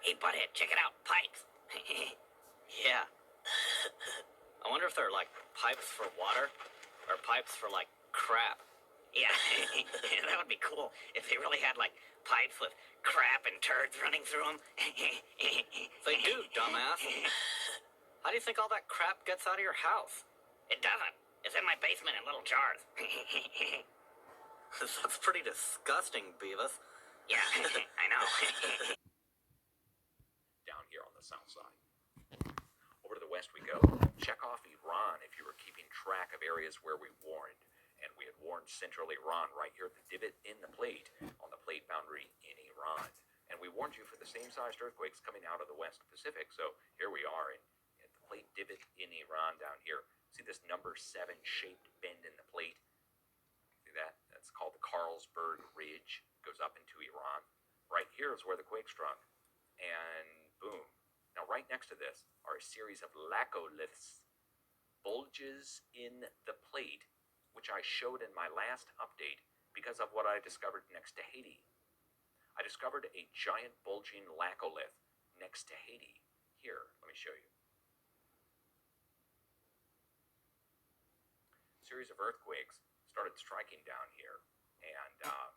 Hey, Butthead, check it out. Pipes. Yeah. I wonder if they're like pipes for water or pipes for like crap. Yeah, that would be cool if they really had like pipes with crap and turds running through them. They do, dumbass. How do you think all that crap gets out of your house? It doesn't. It's in my basement in little jars. That's pretty disgusting, Beavis. Yeah, I know. Down here on the south side. Over to the west we go. Check off Iran if you were keeping track of areas where we warned. And we had warned central Iran right here at the divot in the plate, on the plate boundary in Iran. And we warned you for the same-sized earthquakes coming out of the West Pacific. So here we are at the plate divot in Iran down here. See this number 7 shaped bend in the plate? See that? That's called the Karlskrona Ridge. It goes up into Iran. Right here is where the quake struck. And boom. Now right next to this are a series of laccoliths, bulges in the plate, which I showed in my last update because of what I discovered next to Haiti. I discovered a giant bulging laccolith next to Haiti. Here, let me show you. A series of earthquakes started striking down here, and I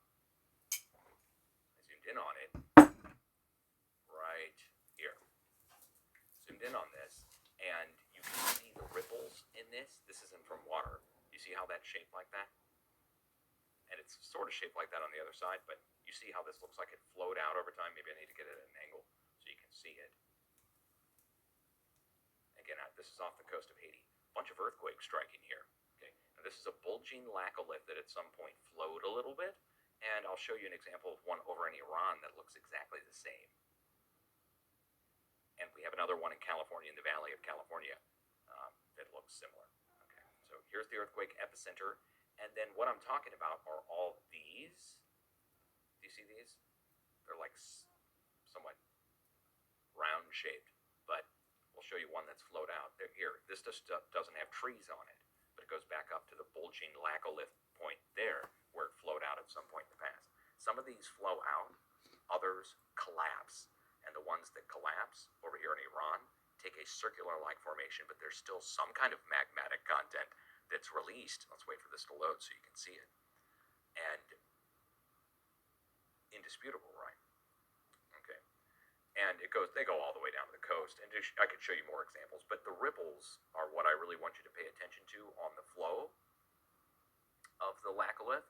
zoomed in on it right here. Zoomed in on this, and you can see the ripples in this. This isn't from water. You see how that's shaped like that? And it's sort of shaped like that on the other side, but you see how this looks like it flowed out over time? Maybe I need to get it at an angle so you can see it. Again, this is off the coast of Haiti. A bunch of earthquakes striking here. Okay, now this is a bulging laccolith that at some point flowed a little bit, and I'll show you an example of one over in Iran that looks exactly the same. And we have another one in California, in the Valley of California, that looks similar. Okay, so here's the earthquake epicenter, and then what I'm talking about are all these. Do you see these? They're like somewhat round shaped, but we'll show you one that's flowed out. Here, this just doesn't have trees on it, but it goes back up to the bulging laccolith point there, where it flowed out at some point in the past. Some of these flow out, others collapse, and the ones that collapse over here in Iran take a circular-like formation, but there's still some kind of magmatic content that's released. Let's wait for this to load so you can see it. And indisputable, right? Okay. And they go all the way down to the coast, and I could show you more examples, but the ripples are what I really want you to pay attention to on the flow of the laccolith.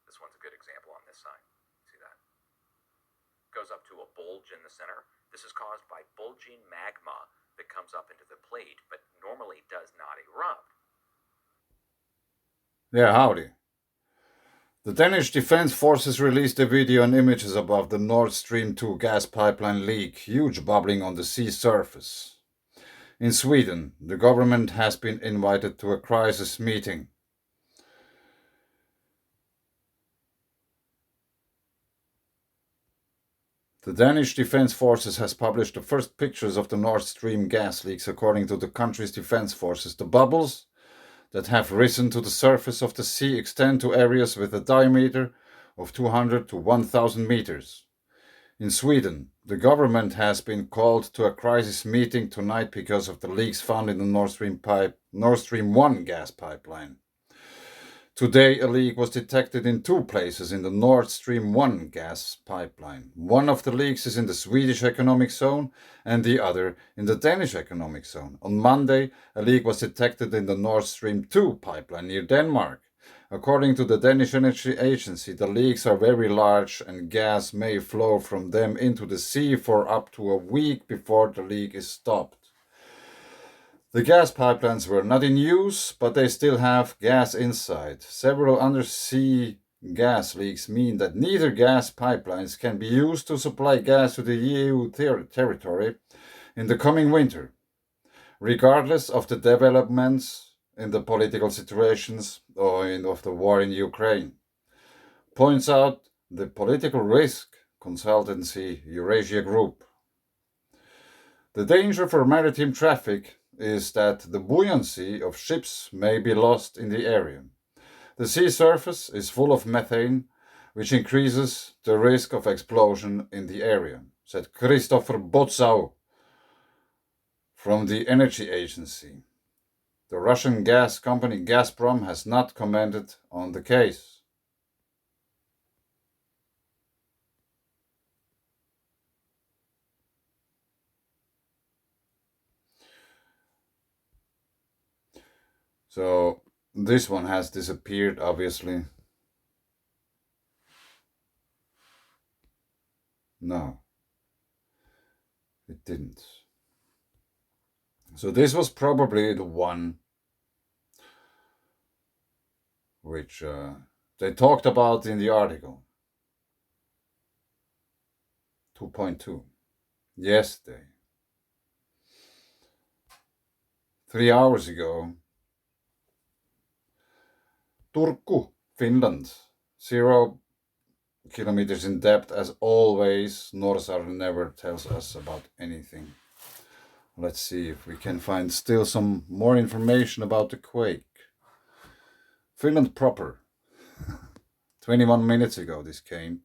This one's a good example on this side. See that? Goes up to a bulge in the center. This is caused by bulging magma that comes up into the plate, but normally does not erupt. Yeah, howdy. The Danish Defense Forces released a video and images above the Nord Stream 2 gas pipeline leak, huge bubbling on the sea surface. In Sweden, the government has been invited to a crisis meeting. The Danish Defense Forces has published the first pictures of the Nord Stream gas leaks according to the country's defense forces. The bubbles that have risen to the surface of the sea extend to areas with a diameter of 200 to 1,000 meters. In Sweden, the government has been called to a crisis meeting tonight because of the leaks found in the Nord Stream 1 gas pipeline. Today, a leak was detected in 2 places in the Nord Stream 1 gas pipeline. One of the leaks is in the Swedish economic zone and the other in the Danish economic zone. On Monday, a leak was detected in the Nord Stream 2 pipeline near Denmark. According to the Danish Energy Agency, the leaks are very large and gas may flow from them into the sea for up to a week before the leak is stopped. The gas pipelines were not in use, but they still have gas inside. Several undersea gas leaks mean that neither gas pipelines can be used to supply gas to the EU territory in the coming winter, regardless of the developments in the political situations of the war in Ukraine. Points out the political risk consultancy Eurasia Group. The danger for maritime traffic is that the buoyancy of ships may be lost in the area. The sea surface is full of methane, which increases the risk of explosion in the area. said Christopher Botsau from the Energy Agency. The Russian gas company Gazprom has not commented on the case. So this one has disappeared, obviously. No, it didn't. So this was probably the one which they talked about in the article. 2.2. Yesterday. 3 hours ago. Turku, Finland. 0 kilometers in depth as always. Norsar never tells us about anything. Let's see if we can find still some more information about the quake. Finland proper. 21 minutes ago this came.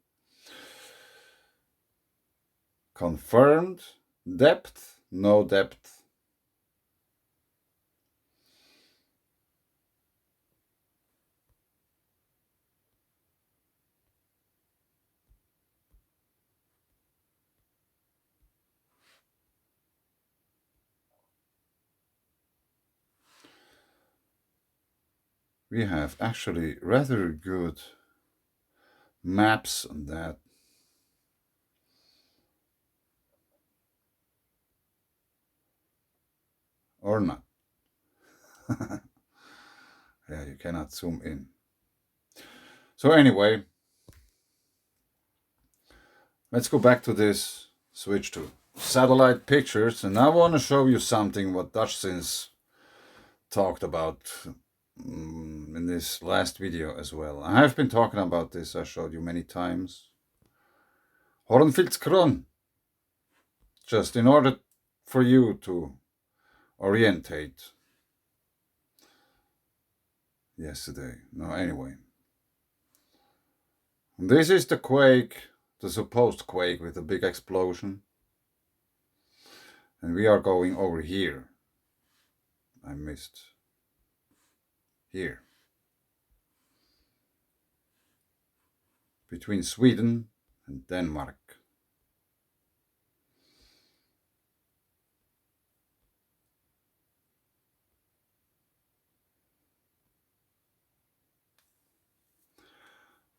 Confirmed. Depth? No depth. We have actually rather good maps on that. Or not. Yeah, you cannot zoom in. So anyway, let's go back to this, switch to satellite pictures, and I want to show you something what Dutchsinse talked about in this last video as well. I have been talking about this, I showed you many times. Hornfilskron, just in order for you to orientate. Yesterday, no, anyway. This is the quake, the supposed quake with the big explosion. And we are going over here. I missed. Here. Between Sweden and Denmark.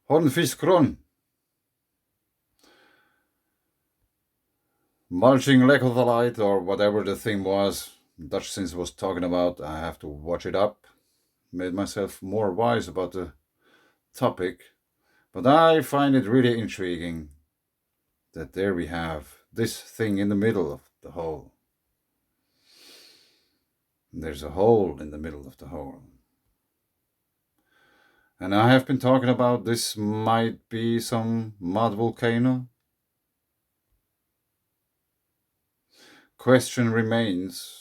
Hornfilskron. Mulching lecothalite or whatever the thing was Dutchsinse was talking about. I have to watch it up. Made myself more wise about the topic. But I find it really intriguing that there we have this thing in the middle of the hole. There's a hole in the middle of the hole. And I have been talking about this might be some mud volcano. Question remains,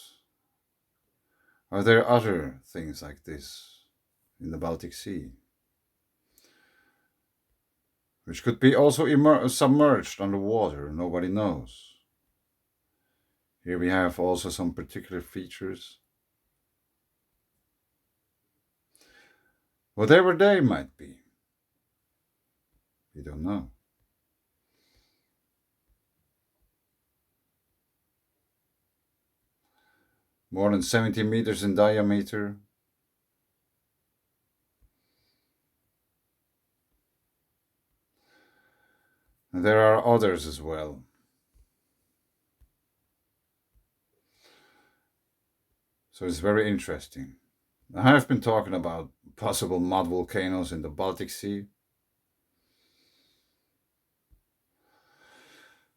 are there other things like this in the Baltic Sea? Which could be also submerged underwater, nobody knows. Here we have also some particular features. Whatever they might be, we don't know. More than 70 meters in diameter. And there are others as well. So it's very interesting. I have been talking about possible mud volcanoes in the Baltic Sea.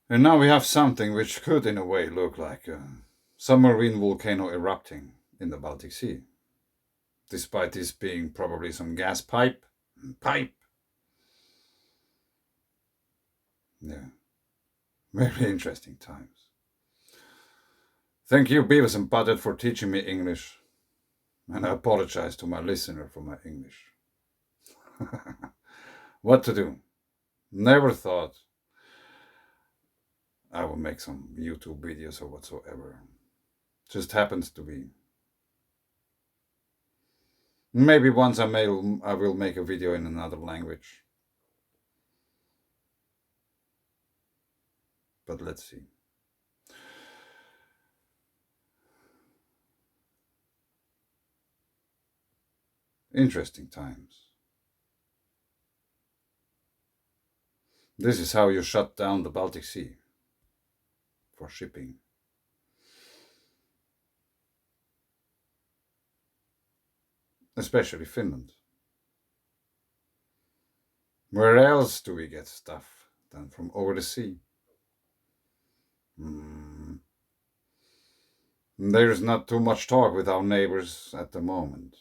And now we have something which could in a way look like a submarine volcano erupting in the Baltic Sea. Despite this being probably some gas pipe. Yeah. Very interesting times. Thank you, Beavis and Butthead, for teaching me English. And I apologize to my listener for my English. What to do? Never thought I will make some YouTube videos or whatsoever. Just happens to be. Maybe once I will make a video in another language. But let's see. Interesting times. This is how you shut down the Baltic Sea for shipping. Especially Finland. Where else do we get stuff than from over the sea? There's not too much talk with our neighbors at the moment.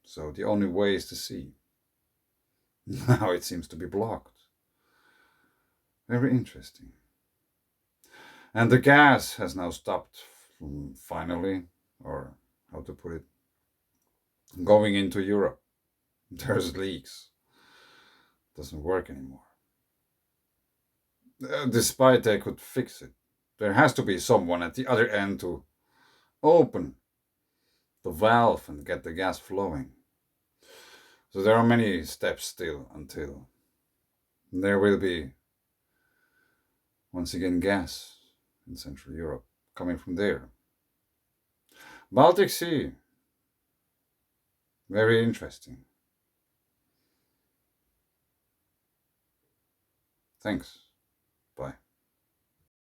So the only way is the sea. Now it seems to be blocked. Very interesting. And the gas has now stopped finally, or how to put it, going into Europe. There's leaks. Doesn't work anymore. Despite they could fix it. There has to be someone at the other end to open the valve and get the gas flowing. So there are many steps still until there will be once again gas in Central Europe coming from there. Baltic Sea. Very interesting. Thanks.